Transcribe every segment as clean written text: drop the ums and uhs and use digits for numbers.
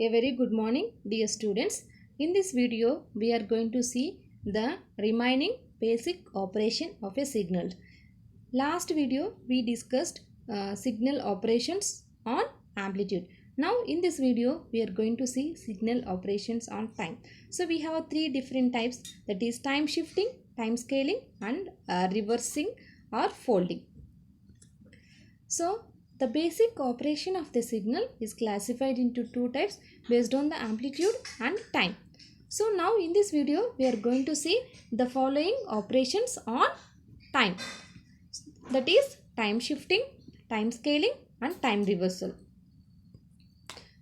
A very good morning, dear students. In this video, we are going to see the remaining basic operation of a signal. Last video, we discussed signal operations on amplitude. Now, in this video, we are going to see signal operations on time. So, we have three different types, that is time shifting, time scaling and reversing or folding. So, the basic operation of the signal is classified into two types based on the amplitude and time. So, now in this video, we are going to see the following operations on time. That is time shifting, time scaling and time reversal.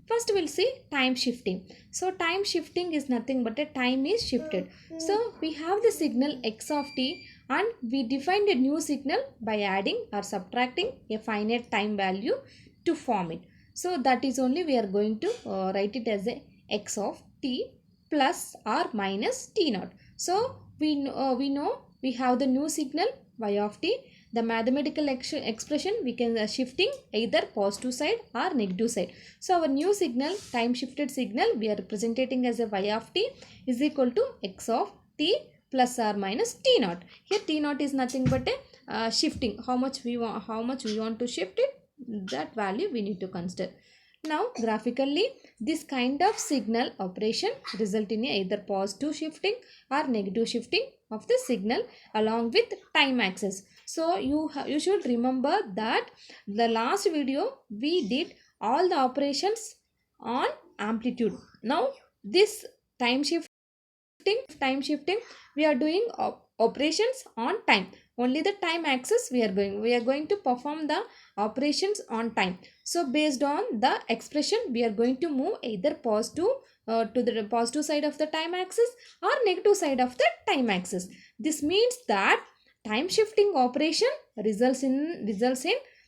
First we'll see time shifting. So time shifting is nothing but a time is shifted. So we have the signal x of t and we defined a new signal by adding or subtracting a finite time value to form it. So that is only we are going to write it as a x of t plus or minus t naught. So we know we have the new signal y of t. The mathematical expression we can shifting either positive side or negative side. So our new signal, time shifted signal, we are representing as a y of t is equal to x of t plus or minus t naught. Here t naught is nothing but a shifting. How much we want to shift it, that value we need to consider. Now graphically this kind of signal operation result in either positive shifting or negative shifting of the signal along with time axis. So you should remember that the last video we did all the operations on amplitude. Now this time shifting we are doing operations on time. Only the time axis we are going to perform the operations on time. So based on the expression we are going to move either positive to the positive side of the time axis or negative side of the time axis. This means that time shifting operation results in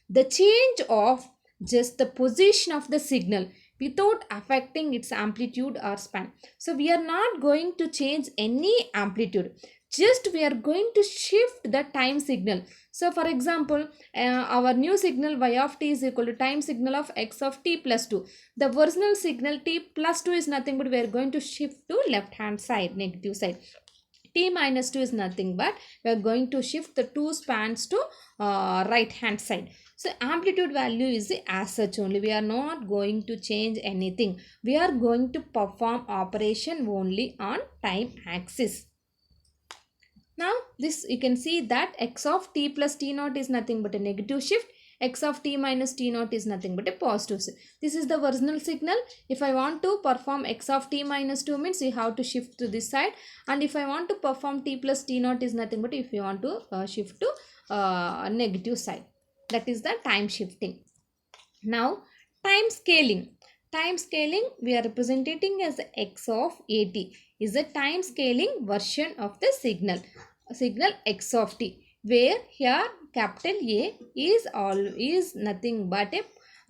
the change of just the position of the signal without affecting its amplitude or span. So we are not going to change any amplitude, just we are going to shift the time signal. So for example, our new signal y of t is equal to time signal of x of t plus 2. The original signal t plus 2 is nothing but we are going to shift to left hand side, negative side. T minus 2 is nothing but we are going to shift the two spans to right hand side. So amplitude value is as such only. We are not going to change anything. We are going to perform operation only on time axis. Now this you can see that x of t plus t naught is nothing but a negative shift. X of t minus t naught is nothing but a positive shift. This is the original signal. If I want to perform x of t minus 2 means you have to shift to this side, and if I want to perform t plus t naught is nothing but if you want to shift to negative side. That is the time shifting. Now time scaling. Time scaling we are representing as x of at is a time scaling version of the signal x of t, where here capital A is nothing but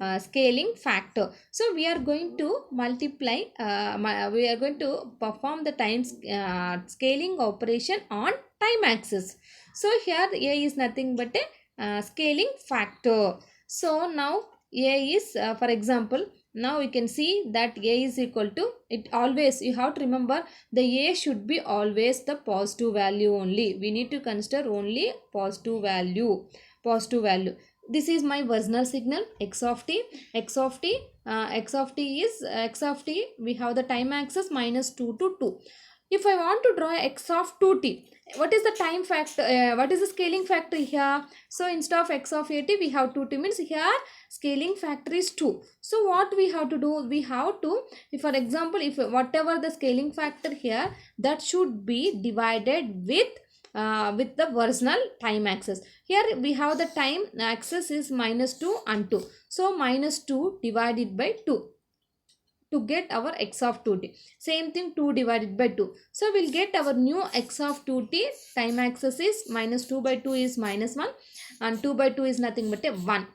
a scaling factor. So we are going to multiply, we are going to perform the time scaling operation on time axis. So here A is nothing but a scaling factor. So now A is for example, now we can see that A is equal to, it always, you have to remember the A should be always the positive value only. We need to consider only positive value. This is my original signal x of t. X of t we have the time axis minus 2 to 2. If I want to draw x of 2t, what is the time factor, what is the scaling factor here? So instead of x of at we have 2t means here scaling factor is 2. So what we have to do, we have to, if for example, if whatever the scaling factor here, that should be divided with the original time axis. Here we have the time axis is minus 2 and 2. So minus 2 divided by 2 to get our x of 2t. Same thing 2 divided by 2. So we'll get our new x of 2t. Time axis is minus 2 by 2 is minus 1 and 2 by 2 is nothing but a 1.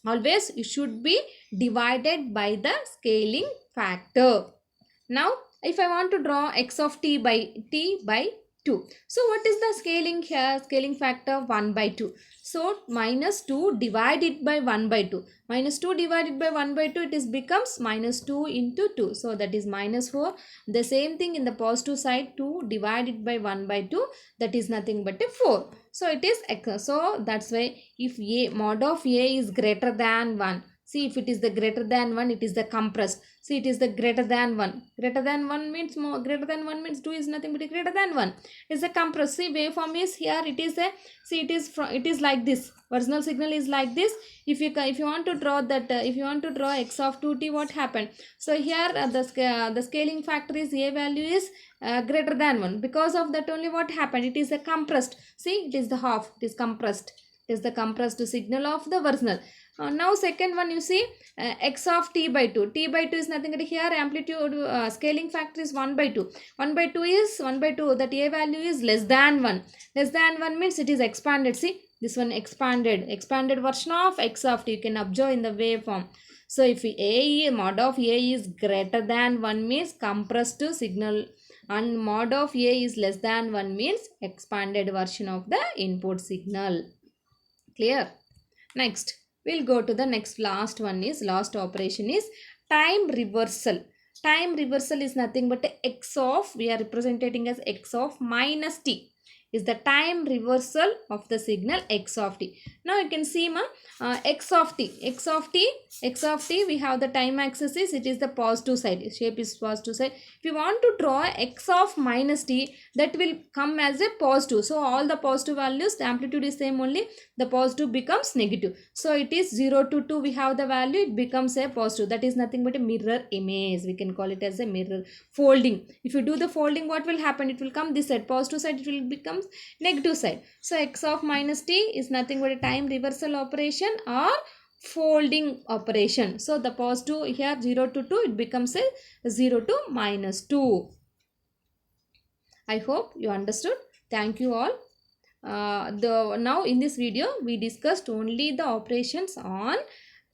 Always it should be divided by the scaling factor. Now if I want to draw x of t by 2. So what is the scaling here? Scaling factor 1 by 2. So minus 2 divided by 1 by 2. Minus 2 divided by 1 by 2, it is becomes minus 2 into 2. So that is minus 4. The same thing in the positive side, 2 divided by 1 by 2, that is nothing but a 4. So it is x. So that's why if a mod of a is greater than 1. See, if it is the greater than 1, it is the compressed. See, it is the greater than 1. Greater than 1 means more. Greater than 1 means 2 is nothing but greater than 1. It is a compressed. See, waveform is here. It is a, see, it is like this. Original signal is like this. If you want to draw that, if you want to draw x of 2t, what happened? So here the scaling factor is a value is greater than 1. Because of that only what happened? It is a compressed. See, it is the half. It is compressed. It is the compressed signal of the original. Now second one, you see x of t by 2. T by 2 is nothing but here amplitude scaling factor is 1 by 2. 1 by 2 is 1 by 2. That a value is less than 1. Less than 1 means it is expanded. See, this one expanded version of x of t. You can observe in the waveform. So if a mod of a is greater than 1 means compressed signal, and mod of a is less than 1 means expanded version of the input signal. Clear? Next, we'll go to the next last operation is time reversal. Time reversal is nothing but x of, we are representing as x of minus t, is the time reversal of the signal x of t. Now you can see x of t, we have the time axis is, it is the positive side, shape is positive side. If you want to draw x of minus t, that will come as a positive. So all the positive values, the amplitude is same only, the positive becomes negative. So it is 0 to 2, we have the value, it becomes a positive. That is nothing but a mirror image. We can call it as a mirror folding. If you do the folding, what will happen? It will come this side, positive side, it will become negative side. So x of minus t is nothing but a time reversal operation or folding operation. So the positive here 0 to 2, it becomes a 0 to minus 2. I hope you understood. Thank you all. Now in this video we discussed only the operations on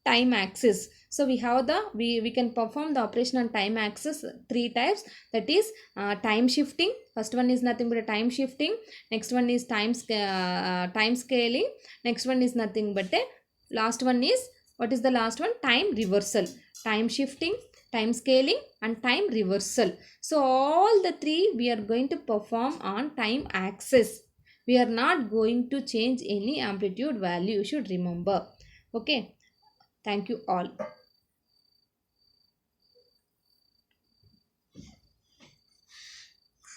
time axis. So we have we can perform the operation on time axis 3 types. That is time shifting. First one is nothing but a time shifting. Next one is time scaling. Next one is nothing but a, last one is, what is the last one? Time reversal. Time shifting, time scaling and time reversal. So all the 3 we are going to perform on time axis. We are not going to change any amplitude value. You should remember. Okay. Thank you all.